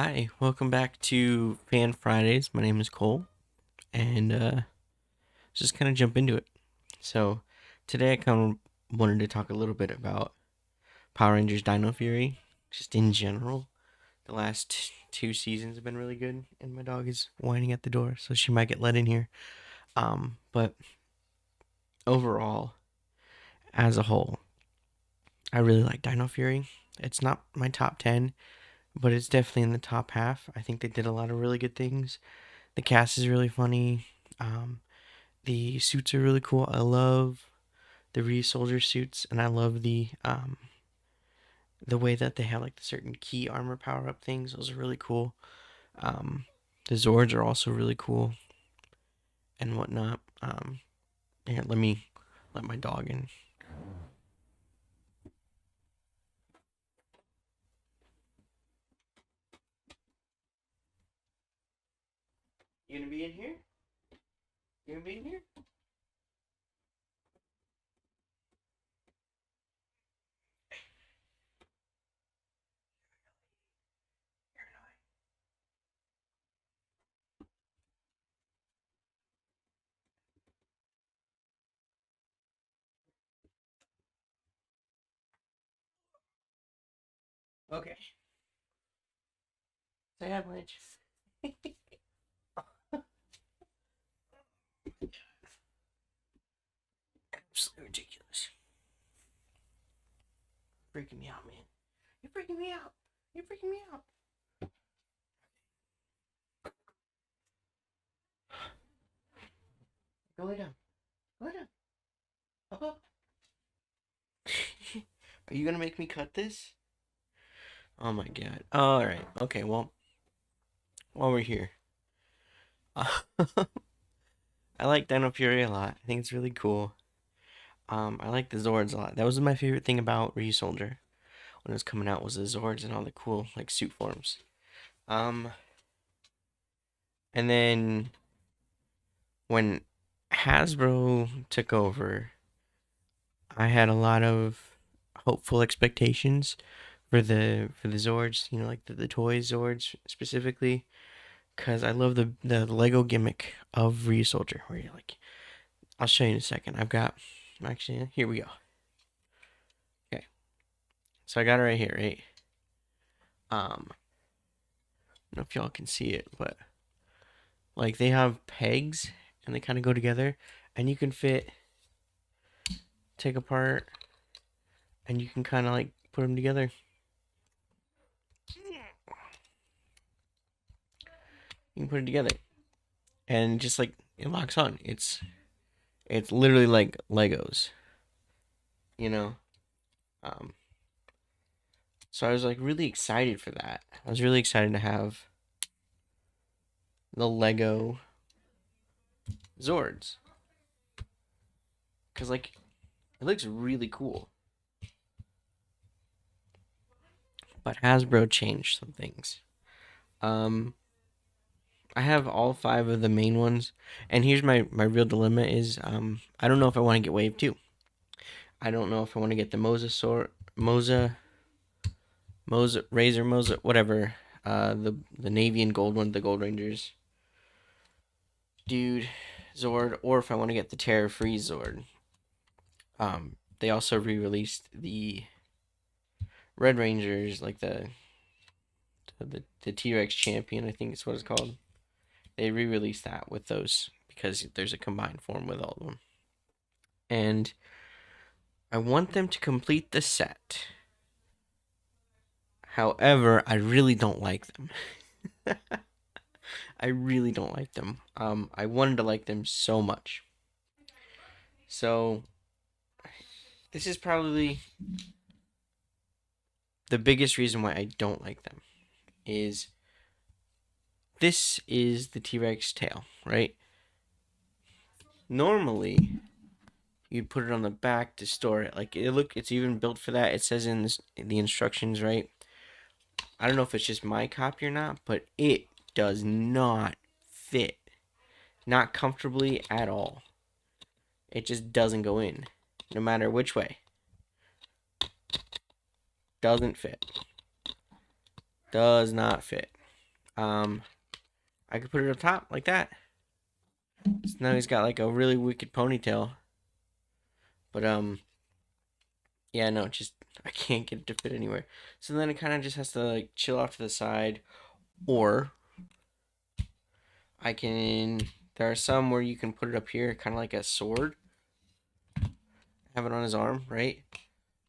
Hi, welcome back to Fan Fridays. My name is Cole, and just kind of jump into it. So, today I kind of wanted to talk a little bit about Power Rangers Dino Fury, just in general. The last two seasons have been really good, and my dog is whining at the door, so she might get let in here. But overall, as a whole, I really like Dino Fury. It's not my top 10, but it's definitely in the top half. I think they did a lot of really good things. The cast is really funny. Um, the suits are really cool. I love the Soldier suits, and I love the way that they have like the certain key armor power up things. Those are really cool. Um, the Zords are also really cool and whatnot. Here, let me let my dog in. You gonna be in here? You gonna be in here? Okay. Say hi, Blanche. Absolutely ridiculous. Freaking me out, man. You're freaking me out. You're freaking me out. Go lay down. Go lay down. Up, up. Are you gonna make me cut this? Oh my god. All right. Okay. Well, while we're here, I like Dino Fury a lot. I think it's really cool. I like the Zords a lot. That was my favorite thing about Soldier when it was coming out was the Zords and all the cool like suit forms. Um, and then when Hasbro took over, I had a lot of hopeful expectations for the Zords. You know, like the toy Zords specifically, because I love the Lego gimmick of Soldier, where you're like, I'll show you in a second. I've got actually here we go. Okay, so I got it right here, right? I don't know if y'all can see it, but like they have pegs and they kind of go together, and you can take apart, and you can kind of like put them together. You can put it together, and just like it locks on. It's literally like Legos, you know. Um, so I was like really excited for that. I was really excited to have the Lego Zords because like it looks really cool. But Hasbro changed some things. Um, I have all five of the main ones, and here's my real dilemma: is I don't know if I want to get Wave 2. I don't know if I want to get the Razor Moza, whatever. The navy and gold one, the Gold Rangers, dude, Zord, or if I want to get the Terror Free Zord. They also re-released the Red Rangers, like the T-Rex Champion, I think it's what it's called. They re-released that with those because there's a combined form with all of them. And I want them to complete the set. However, I really don't like them. I really don't like them. I wanted to like them so much. So this is probably the biggest reason why I don't like them is this is the T-Rex tail, right? Normally, you'd put it on the back to store it. Like it's even built for that. It says in the instructions, right? I don't know if it's just my copy or not, but it does not fit. Not comfortably at all. It just doesn't go in, no matter which way. Doesn't fit. Does not fit. Um, I could put it up top like that. So now he's got like a really wicked ponytail. But yeah, no, just I can't get it to fit anywhere. So then it kind of just has to like chill off to the side, or I can. There are some where you can put it up here, kind of like a sword. Have it on his arm, right?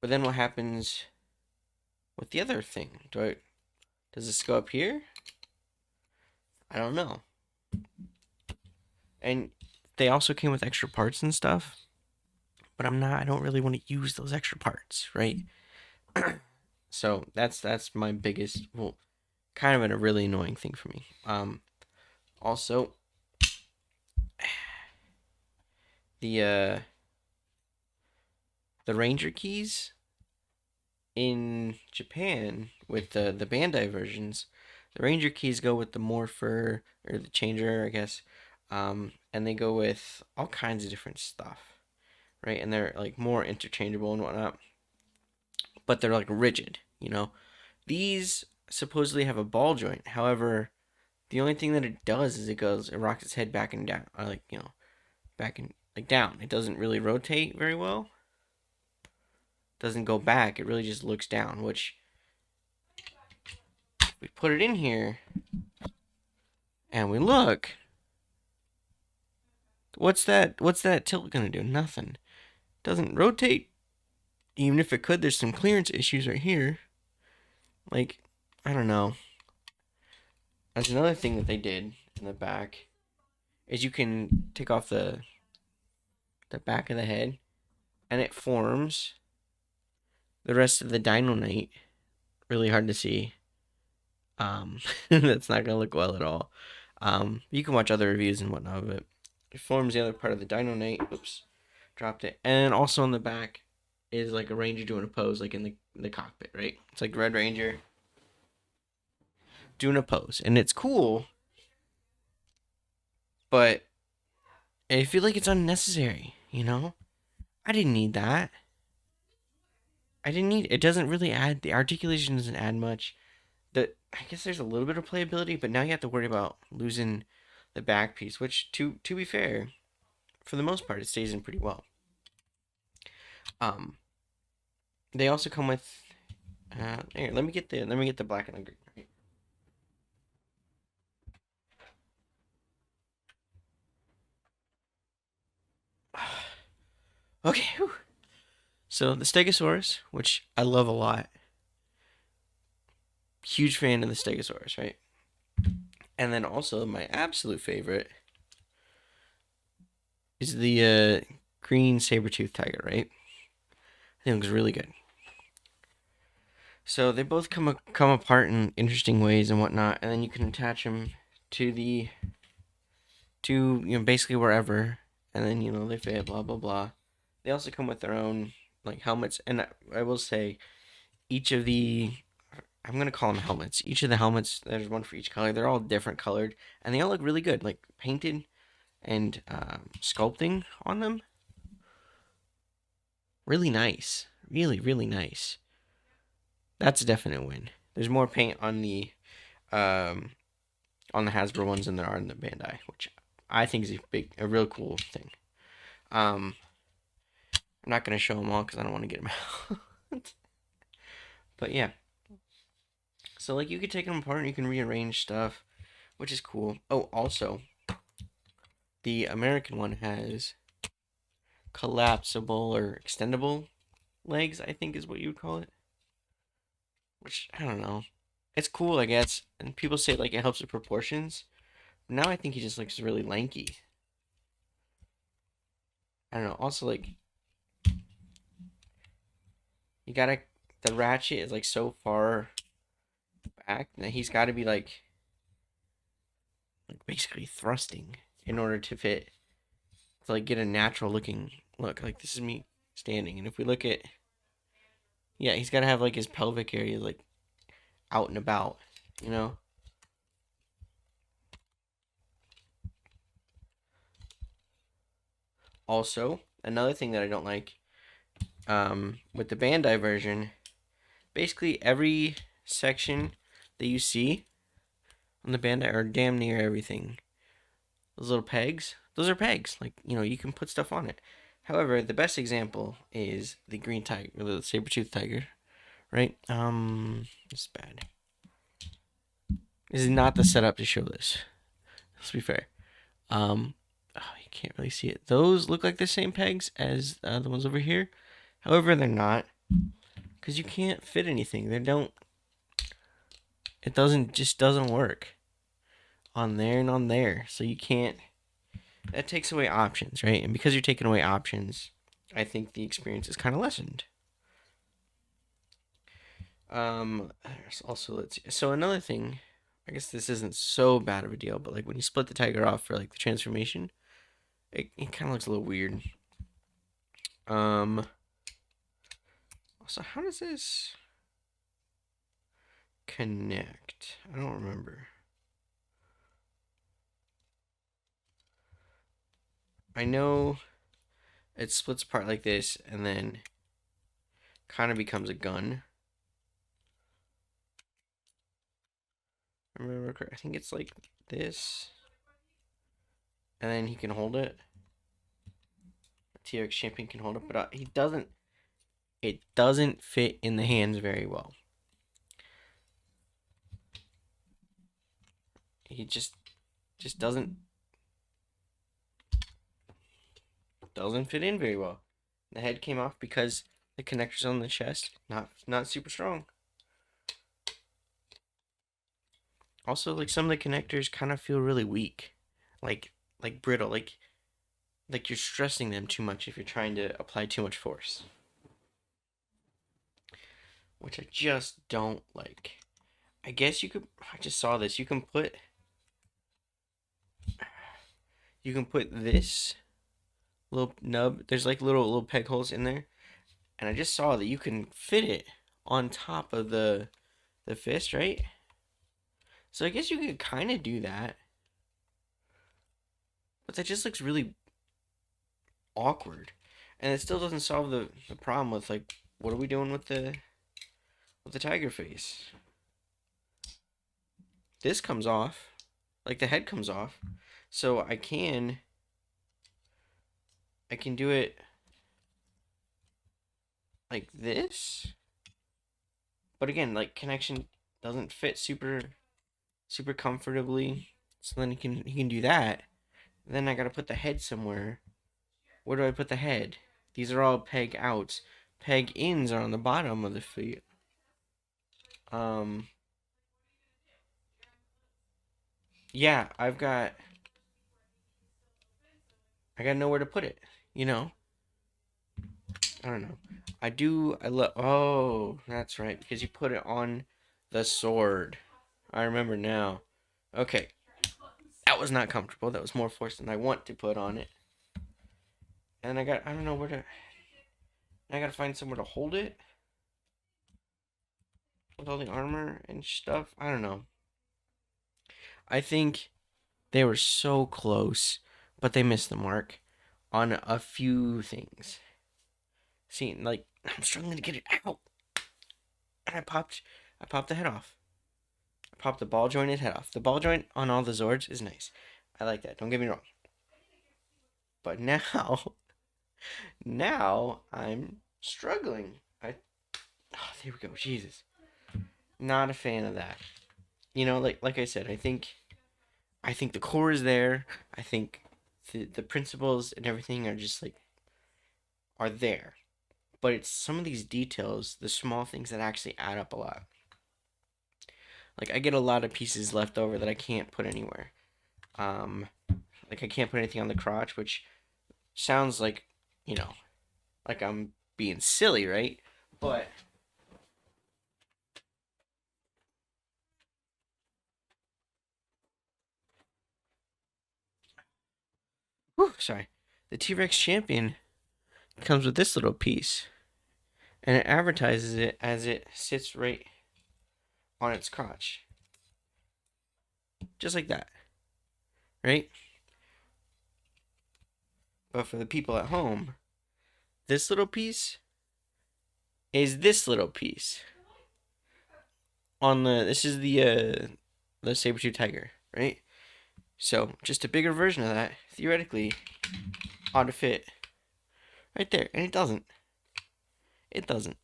But then what happens with the other thing? Does this go up here? I don't know. And they also came with extra parts and stuff, but I don't really want to use those extra parts, right? So that's my biggest, well, kind of a really annoying thing for me. Also the the Ranger keys in Japan with the Bandai versions, the Ranger keys go with the Morpher or the Changer, I guess, and they go with all kinds of different stuff, right? And they're like more interchangeable and whatnot, but they're like rigid, you know. These supposedly have a ball joint. However, the only thing that it does is it rocks its head back and down, like back and like down. It doesn't really rotate very well. Doesn't go back. It really just looks down. Which we put it in here and we look. What's that? What's that tilt gonna do? Nothing. Doesn't rotate. Even if it could, there's some clearance issues right here. Like, I don't know. That's another thing that they did in the back is you can take off the back of the head and it forms the rest of the Dino Knight. Really hard to see. That's not gonna look well at all. You can watch other reviews and whatnot of it. It forms the other part of the Dino Knight. Oops, dropped it. And also on the back is like a Ranger doing a pose, like in the cockpit, right? It's like Red Ranger doing a pose, and it's cool, but I feel like it's unnecessary. You know, I didn't need that. I didn't need. It doesn't really add. The articulation doesn't add much. I guess there's a little bit of playability, but now you have to worry about losing the back piece, which to be fair, for the most part, it stays in pretty well. Um, they also come with. Here, let me get the black and the green. Right? Okay. Whew. So the Stegosaurus, which I love a lot, huge fan of the Stegosaurus, right? And then also my absolute favorite is the green saber-tooth tiger, right? I think it looks really good. So they both come apart in interesting ways and whatnot, and then you can attach them to basically wherever, and then they fit blah blah blah. They also come with their own like helmets, and I will say each of the I'm gonna call them helmets. Each of the helmets, there's one for each color. They're all different colored, and they all look really good, like painted and sculpting on them. Really nice, really nice. That's a definite win. There's more paint um, on the Hasbro ones than there are in the Bandai, which I think is a real cool thing. I'm not gonna show them all because I don't want to get them out. But yeah, so like you could take them apart and you can rearrange stuff, which is cool. Oh, also, the American one has collapsible or extendable legs, I think is what you would call it. Which I don't know. It's cool, I guess, and people say like it helps with proportions. Now I think he just looks really lanky. I don't know. Also, like you gotta the ratchet is like so far back that he's got to be like basically thrusting in order to fit to like get a natural looking look. Like this is me standing, and if we look at yeah, he's got to have like his pelvic area like out and about, you know. Also, another thing that I don't like with the Bandai version, basically every section that you see on the Bandai are damn near everything. Those little pegs, those are pegs. Like, you can put stuff on it. However, the best example is the green tiger, or the saber-toothed tiger, right? This is bad. This is not the setup to show this. Let's be fair. You can't really see it. Those look like the same pegs as the ones over here. However, they're not, because you can't fit anything. They don't. It doesn't work on there and on there. So you can't. That takes away options, right? And because you're taking away options, I think the experience is kind of lessened. Also, let's see. So another thing, I guess this isn't so bad of a deal, but like when you split the tiger off for like the transformation, it kind of looks a little weird. Also, how does this connect? I don't remember. I know it splits apart like this and then kind of becomes a gun. Remember, I think it's like this, and then he can hold it. T-Rex champion can hold it, but he doesn't. It doesn't fit in the hands very well. He just doesn't fit in very well. The head came off because the connectors on the chest not super strong. Also, like some of the connectors kind of feel really weak, like brittle, like you're stressing them too much if you're trying to apply too much force, which I just don't like. I guess you could. I just saw this. You can put this little nub. There's like little peg holes in there, and I just saw that you can fit it on top of the fist, right? So I guess you could kind of do that, but that just looks really awkward, and it still doesn't solve the problem with like what are we doing with the tiger face? This comes off, like the head comes off, so I can do it like this, but again, like connection doesn't fit super comfortably. So then he can do that. Then I gotta put the head somewhere. Where do I put the head? These are all peg outs. Peg ins are on the bottom of the feet. Yeah, I got nowhere to put it. I don't know. I love. Oh, that's right, because you put it on the sword. I remember now. Okay, that was not comfortable. That was more force than I want to put on it. And I don't know where to. I gotta find somewhere to hold it with all the armor and stuff. I don't know. I think they were so close, but they missed the mark on a few things. See, like I'm struggling to get it out, and I popped the head off. I popped the ball jointed head off. The ball joint on all the zords is nice. I like that. Don't get me wrong. But now, I'm struggling. There we go. Jesus, not a fan of that. Like I said, I think the core is there. I think the principles and everything are just like are there, but it's some of these details, the small things that actually add up a lot. Like I get a lot of pieces left over that I can't put anywhere. Like I can't put anything on the crotch, which sounds like, like I'm being silly, right? But whew, sorry. The T-Rex champion comes with this little piece, and it advertises it as it sits right on its crotch. Just like that. Right? But for the people at home, this little piece is this little piece. This is the the saber-tooth tiger, right? So just a bigger version of that theoretically ought to fit right there, and it doesn't. It doesn't.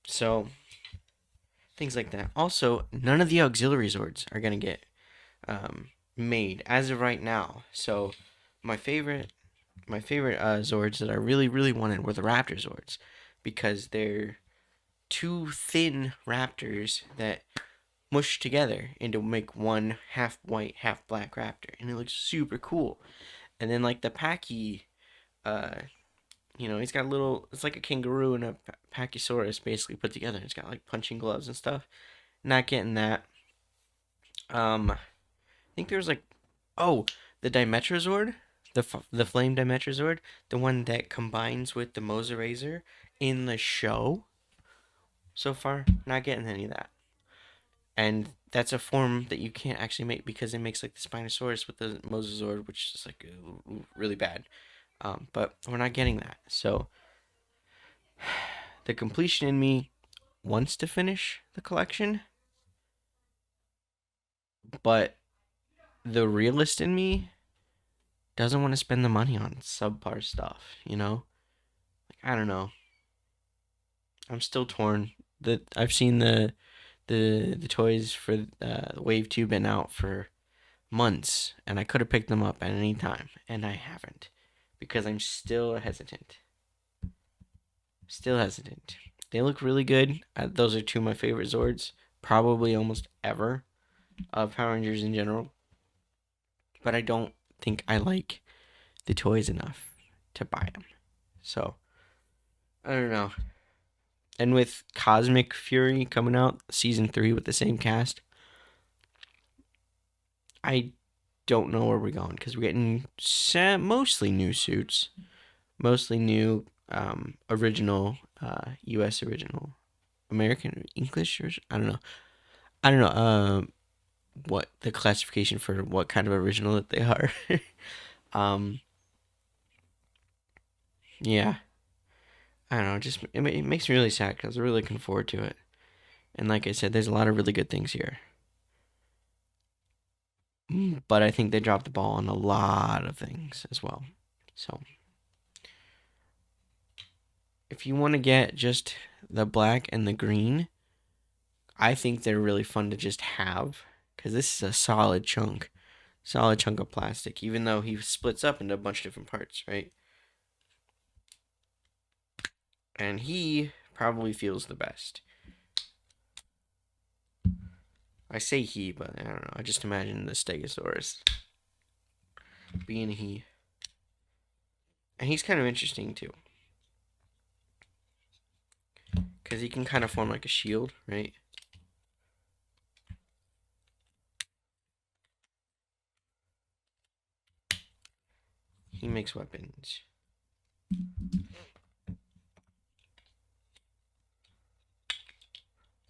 So things like that. Also, none of the auxiliary zords are gonna get made as of right now. So my favorite zords that I really wanted were the raptor zords, because they're two thin raptors that mush together into make one half white, half black raptor, and it looks super cool. And then like the Pachy, uh, he's got a little. It's like a kangaroo and a Pachysaurus basically put together. It's got like punching gloves and stuff. Not getting that. I think there was like, oh, the Dimetrozord, the Flame Dimetrozord, the one that combines with the Moza Razor in the show. So far, not getting any of that. And that's a form that you can't actually make because it makes like the Spinosaurus with the Mosasaur, which is like really bad. But we're not getting that. So the completion in me wants to finish the collection, but the realist in me doesn't want to spend the money on subpar stuff. Like, I don't know. I'm still torn. I've seen the toys for Wave 2 been out for months, and I could have picked them up at any time, and I haven't because I'm still hesitant. Still hesitant. They look really good. Those are two of my favorite Zords, probably almost ever, of Power Rangers in general. But I don't think I like the toys enough to buy them. So, I don't know. And with Cosmic Fury coming out, season 3 with the same cast, I don't know where we're going because we're getting mostly new suits, mostly new original, U.S. original, American English, or I don't know. I don't know what the classification for what kind of original that they are. um, yeah, I don't know. Just it makes me really sad because I'm really looking forward to it. And like I said, there's a lot of really good things here. But I think they dropped the ball on a lot of things as well. So if you want to get just the black and the green, I think they're really fun to just have because this is a solid chunk of plastic. Even though he splits up into a bunch of different parts, right? And he probably feels the best. I say he, but I don't know. I just imagine the Stegosaurus being a he. And he's kind of interesting too. Because he can kind of form like a shield, right? He makes weapons.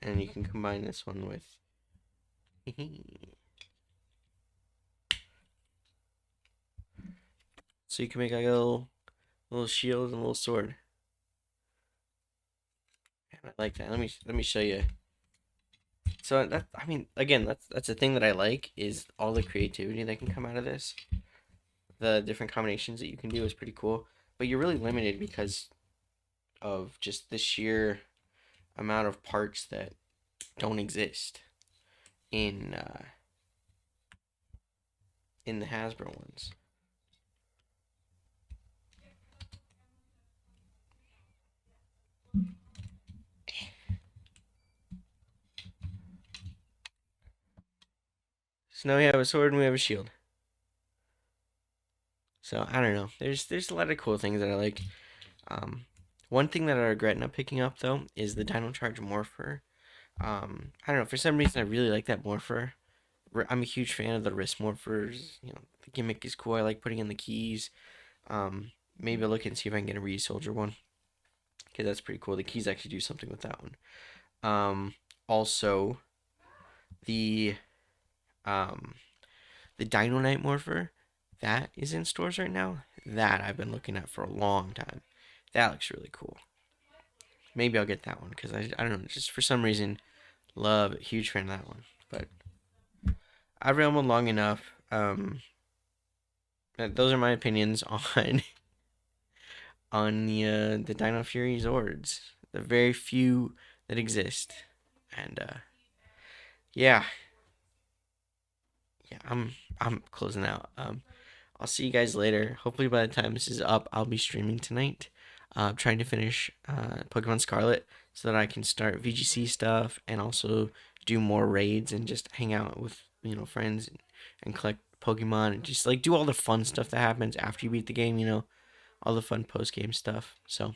And you can combine this one with. So you can make like a little shield and a little sword. I like that. Let me show you. So that, I mean, again, that's the thing that I like is all the creativity that can come out of this. The different combinations that you can do is pretty cool, but you're really limited because of just the sheer amount of parts that don't exist in the Hasbro ones. So now we have a sword and we have a shield. So I don't know. There's a lot of cool things that I like. One thing that I regret not picking up though is the Dino Charge Morpher. I don't know. For some reason, I really like that Morpher. I'm a huge fan of the wrist morphers. The gimmick is cool. I like putting in the keys. Maybe I'll look and see if I can get a Re-Soldier one, because that's pretty cool. The keys actually do something with that one. Also, the um, the Dino Knight Morpher that is in stores right now. That I've been looking at for a long time. That looks really cool. Maybe I'll get that one because I don't know. Just for some reason, love huge fan of that one. But I've rambled long enough. Those are my opinions on the Dino Fury zords, the very few that exist, and yeah, yeah, I'm closing out. I'll see you guys later. Hopefully, by the time this is up, I'll be streaming tonight. Trying to finish Pokemon Scarlet so that I can start VGC stuff and also do more raids and just hang out with friends and collect Pokemon and just like do all the fun stuff that happens after you beat the game. All the fun post game stuff. So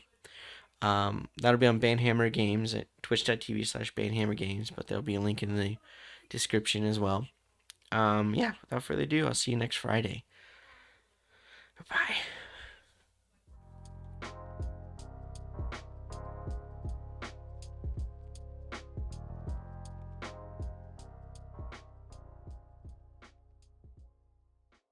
that'll be on Banhammer Games at twitch.tv/Banhammer Games, but there'll be a link in the description as well. Yeah, without further ado, I'll see you next Friday. Bye.